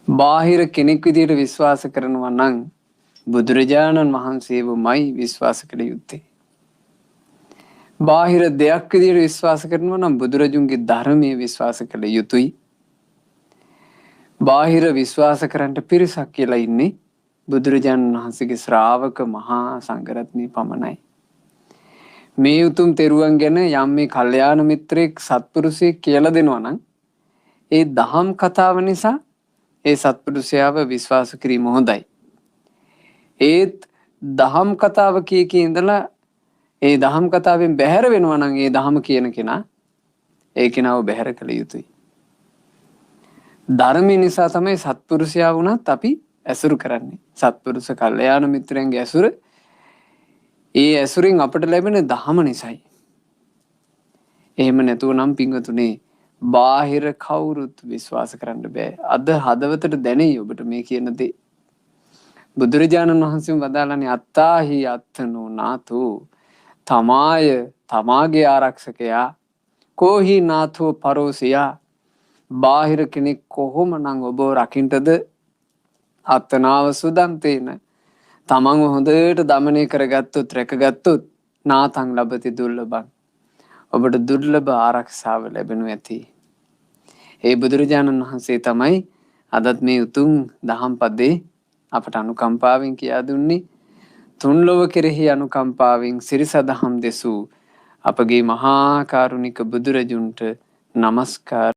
බාහිර කෙනෙක් විදියට විශ්වාස කරනවා නම් බුදුරජාණන් වහන්සේවමයි විශ්වාස කළ යුත්තේ. බාහිර දෙයක් විදියට විශ්වාස කරනවා නම් බුදුරජුන්ගේ ධර්මයේ විශ්වාස කළ යුතුයි. බාහිර විශ්වාස කරන්න පිරිසක් කියලා ඉන්නේ බුදුරජාණන් වහන්සේගේ ශ්‍රාවක මහා සංඝරත්නය පමණයි. මේ උතුම් තෙරුවන් ගැන යම් මේ කල්යාණ මිත්‍රයෙක් සත්පුරුෂයෙක් කියලා දෙනවා නම් ඒ දහම් කතාව නිසා ඒ සත්පුරුෂයාව විශ්වාස කිරීම හොඳයි. ඒත් දහම් කතාව කී ඉඳලා ඒ දහම් කතාවෙන් බැහැර වෙනවා නම් ඒ දහම කියන කෙනා ඒ කෙනාව බැහැර කළ යුතුයි. ධර්මය නිසා තමයි සත්පුරුෂයා වුණත් අපි ඇසුරු කරන්නේ. සත්පුරුෂ කල්යාණ මිත්‍රයන්ගේ ඇසුර ඒ ඇසුරින් අපට ලැබෙන දහම නිසායි. එහෙම නැතුව නම් පින්වතුනේ බාහිර කවුරුත් විශ්වාස කරන්න බෑ. අද හදවතට දැනෙයි ඔබට මේ කියන දේ. බුදුරජාණන් වහන්සේ වදාළනේ අත්තාහි අත්තනෝ නාතෝ තමාය තමාගේ ආරක්ෂකයා කෝහි නාතෝ පරෝසියා බාහිර කෙනෙක් කොහොමනම් ඔබ රකින්නද අත්තනාව සුදන්තේන තමන්ව හොඳට දමනය කරගත්තොත් රැකගත්තොත් නාතං ලබති දුර්ලභං ඔබට දුර්ලභ ආරක්ෂාව ලැබෙනු ඇති. ඒ බුදුරජාණන් වහන්සේ තමයි අදත් මේ උතුම් දහම් පදේ අපට අනුකම්පාවෙන් කියා දුන්නේ. තුන් ලොව කෙරෙහි අනුකම්පාවෙන් සිරිසදහම් දෙසූ අපගේ මහා කාරුණික බුදුරජුන්ට නමස්කාර